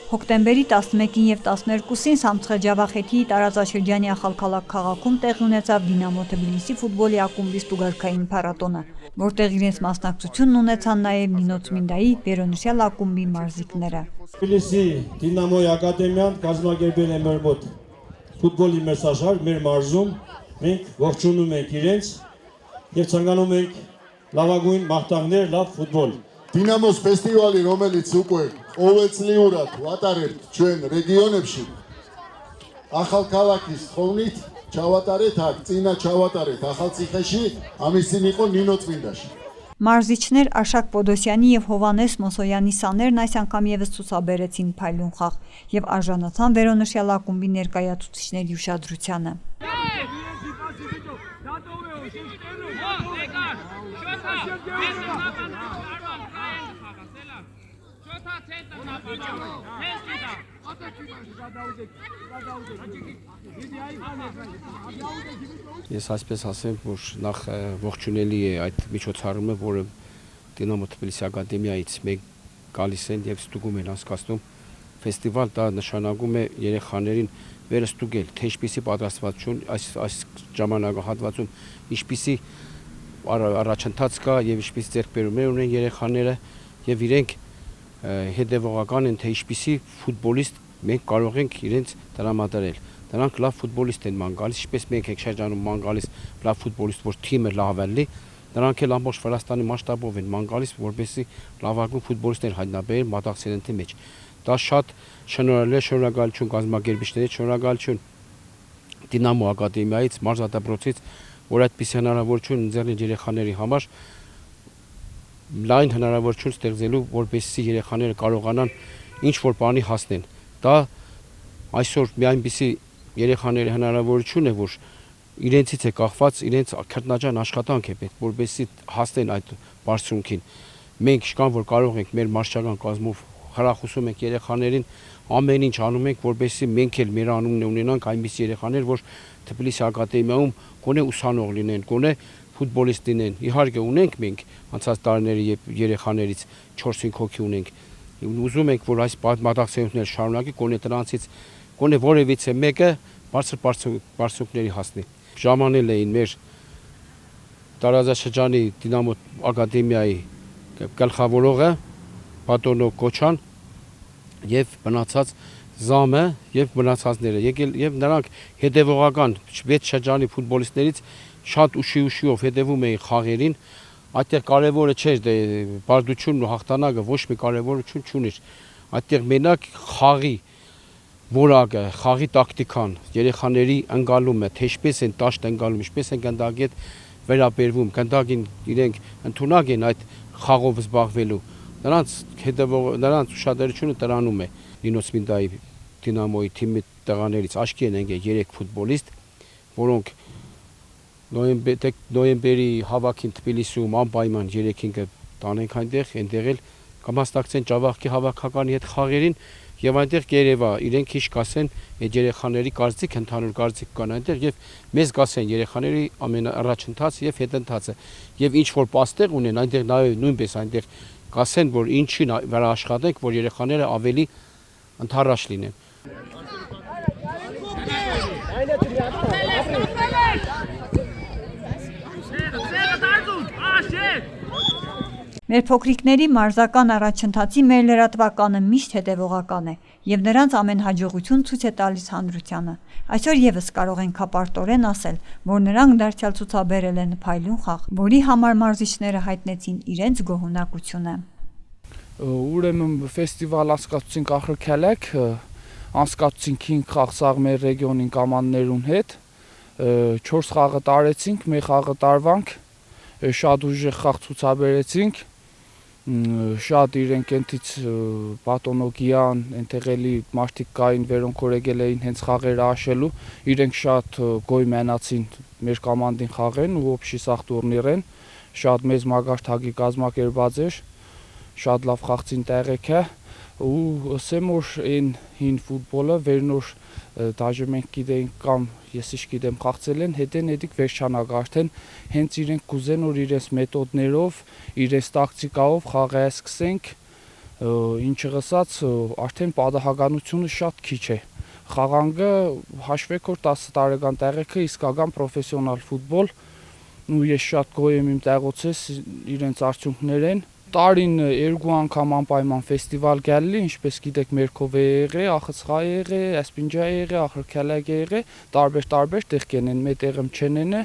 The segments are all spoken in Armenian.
Հոկտեմբերի 11-ին և 12-ին Սամցխե-Ջավախեթիի տարածաշրջանի Ախալքալակ քաղաքում տեղի ունեցավ Դինամո Թբիլիսի ֆուտբոլի ակումբի ստուգարքային փառատոնը, որտեղ իրենց մասնակցությունն ունեցան նաև Նինո Ծմինդայի վերոնշյալ ակումբի մարզիկները։ Թբիլիսի Դինամոյի ակադեմիան կազմակերպել է մեր մոտ ֆուտբոլի մրցաշար մեր մարզում, մենք ողջունում ենք իրենց և ցանկանում ենք լավագույն մաղթանքներ, լավ ֆուտբոլ։ Դինամոս ֆեստիվալի რომელიც უკვე ովեցլիուրատ վատարել ჩვენ ռեգիոնებში Ախալքալակის խოვნით չավատարետ հակ ծինա չավատարետ Ախալցիխեշի ամիսին իqo Նինո Ծմինդաշի Մարզիչներ Աշակ Պոդոսյանի և Հովանես Մոսոյանի սաներն այս անգամ եւս ցուցաբերեցին փայլուն խաղ եւ արժանացան վերոնշյալ ակումբի ներկայացուցիչների ուշադրությանը։ Ես այսպես ասեմ, որ նախ ողջունելի է այդ միջոցառումը, որը Դինամո Թբիլիսի ակադեմիայից մեկ գալիս են եւ ստուգում են անցկացնում ֆեստիվալ, դա նշանակում է երեխաներին վերստուգել, թե ինչպիսի պատրաստվածություն այս ժամանակահատվածում ինչպիսի առաջընթաց կա եւ ինչպիսի ձեռքբերումներ ունեն երեխաները եւ իրենք հետևողական են, թե ինչպիսի ֆուտբոլիստ մենք կարող ենք իրենց տրամադրել։ Նրանք լավ ֆուտբոլիստ են ման գալիս, ինչպես մենք ենք շրջանում ման գալիս լավ ֆուտբոլիստ, որ թիմը լավ է, նրանք էլ ամբողջ Վրաստանի մասշտաբով են ման գալիս, որպեսզի լավագույն ֆուտբոլիստներ հայտնաբերեն մատաղցելենթի մեջ։ Դա շատ շնորհակալություն կազմակերպիչների, շնորհակալություն Դինամո ակադեմիայից, մարզադպրոցից, որ այդպիսի հնարավորություն ընձեռին երեխաների համար լայն հնարավորություն ստեղծելու, որպեսզի երեխաները կարողանան ինչ-որ բանի հասնեն։ Դա այսօր մի այնպիսի երեխաների հնարավորություն է, որ իրենցից է կախված, իրենց քրտնաջան աշխատանք է պետք, որպեսզի հասնեն այդ բարձրունքին։ Մենք շքան որ կարող ենք մեր մարզչական կազմով խրախուսում ենք երեխաներին, ամեն ինչ անում ենք, որպեսզի մենք էլ մեր անունն ունենանք այնպիսի երեխաներ, որ Թբիլիսի ակադեմիայում գոնե ուսանող լինեն, գոնե ֆուտբոլիստ լինեն։ Իհարկե ունենք մենք անցած տարիների երեխաներից 4-5 հոգի ունենք։ Ուզում ենք, որ այս մատաղցելունքները շարունակի, գոնե դրանցից գոնե որևիցե մեկը բարձր բարձունքների հասնի։ Ժամանել էին մեր տարածաշրջանի Դինամո ակադեմիայի գլխավորողը Պատոնո Կոչան եւ մնացած Զամը եւ մնացածները եկել եւ նրանք հետեւողական 6 շրջանի ֆուտբոլիստներից շատ ուշիով հետևում էին խաղերին։ Այդտեղ կարևորը չէր դե բարդությունն ու հաղթանակը ոչ մի կարևորություն չուներ։ Այդտեղ մենակ խաղի որակը, խաղի տակտիկան, երեխաների ընկալումը, թե ինչպես են տաշտ ընկալում, ինչպես են գնդակետ վերաբերվում, գնդակին իրենք ընդունակ են այդ խաղով զբաղվելու։ Նրանց ուշադրությունը դրանում է Նինո Ծմինդայի Դինամոյի թիմի տղաներից աչքի են ընկել 3 ֆուտբոլիստ, որոնք նոյեմբերի հավաքին Թբիլիսիում անպայման 3-ին կտանենք այնտեղ էլ կմասնակցեն Ջավախքի հավաքականի հետ խաղերին եւ այնտեղ կերևա իրենք ինչ կասեն այդ երեխաների կարծիք, ընդհանուր կարծիք կան այնտեղ եւ մեզ կասեն երեխաների ամենաառաջընթաց եւ հետընթացը եւ ինչ որ պաստեղ ունեն այնտեղ նաեւ նույնպես այնտեղ կասեն որ ինչի վրա աշխատենք որ երեխաները ավելի ընդառաջ լինեն։ Մեր փոքրիկների մարզական առաջընթացի մեր լրատվականը միշտ հետևողական է եւ նրանց ամեն հաջողություն ցույց է տալիս հանրությանը։ Այսօր եւս կարող ենք հապարտորեն ասել, որ նրանք դարձյալ ցուցաբերել են փայլուն խաղ, որի համար մարզիչները հայտնեցին իրենց գոհունակությունը։ Ուրեմն ֆեստիվալ անցկացուցինք Ախալքալակ, անցկացուցինք 5 խաղ սաղ մեր ռեգիոնին կամաններուն հետ, 4 խաղը տարեցինք, մեկ խաղը տարվանք, շատ ուժեղ խաղ ցուցաբերեցինք, շատ իրենք ենթից Պատոնոգյան, ենթեղելի մարդիկ կային, վերոնք որ եկել էին հենց խաղերը աշելու, իրենք շատ գոյ մենացին մեր կամանդին խաղեն ու օբշի սաղ տուրնիրեն, շատ մեծ մագարտակի կազմակերպած էր, շատ լավ խաղցին տեղեք է ու ասեմ որ այն հին ֆուտբոլը վերնոր դաժե մենք գիտենք կամ ես ինչ գիտեմ խաղցել են հետեն էդիկ վերջանակ արդեն հենց իրենք կուզեն որ իրենց մեթոդներով իրենց տակտիկայով խաղը սկսենք ինչը ասած արդեն պատահականությունը շատ քիչ է։ Խաղանգը հաշվեք որ 10 տարեկան տեղեքը իսկական պրոֆեսիոնալ ֆուտբոլ ու ես շատ գոհ եմ իմ տեղոցես իրենց արդյունքներեն։ Տարին 2 անգամ անպայման ֆեստիվալ գալի, ինչպես գիտեք Մերքով է եղել, Ախցխա է եղել, Ասպինջա է եղել, Ախրքալակ է եղել, տարբեր տեղ կենեն, մետեղմ չենենը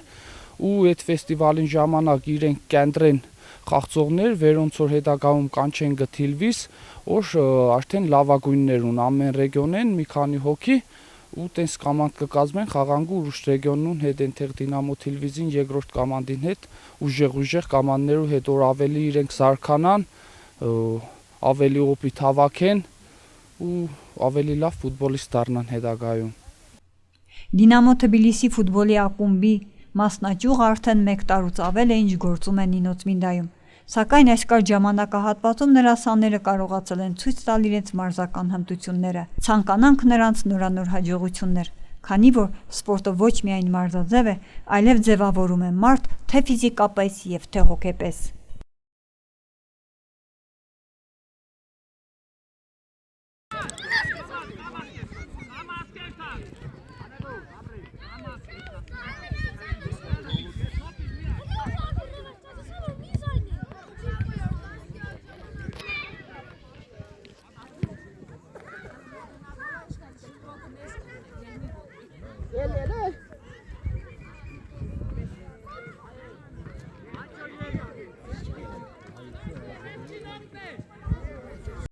ու այդ ֆեստիվալին ժամանակ իրենք կենտրեն խաղցողներ, վերոնց որ հետագայում կանչեն գթիլվիս, որ արդեն լավագույններ ունեն ամեն ռեգիոնեն մի քանի հոգի ու տենց կամանդ կկազմեն խաղանգու ուրիշ ռեգիոնուն հետ այնտեղ Դինամո Թիլվիզին երկրորդ կամանդին հետ ուժեղ կամաններու հետ որ ավելի իրենք զարգանան, ավելի օպիտ հավաքեն ու ավելի լավ ֆուտբոլիստ դառնան հետագայում։ Դինամո Թբիլիսի ֆուտբոլի ակումբի մասնաճյուղը արդեն 1 տարուց ավել է ինչ գործում է Նինոց Մինդայում, սակայն այս կարճ ժամանակահատվածում նրա սաները կարողացել են ցույց տալ իրենց մարզական հմտությունները, ցանկանանք նրանց նորանոր հաջողություններ, քանի որ սպորտը ոչ միայն մարզաձև է, այլև ձևավորում է մարդ թե ֆիզիկապես և թե հոգեպես։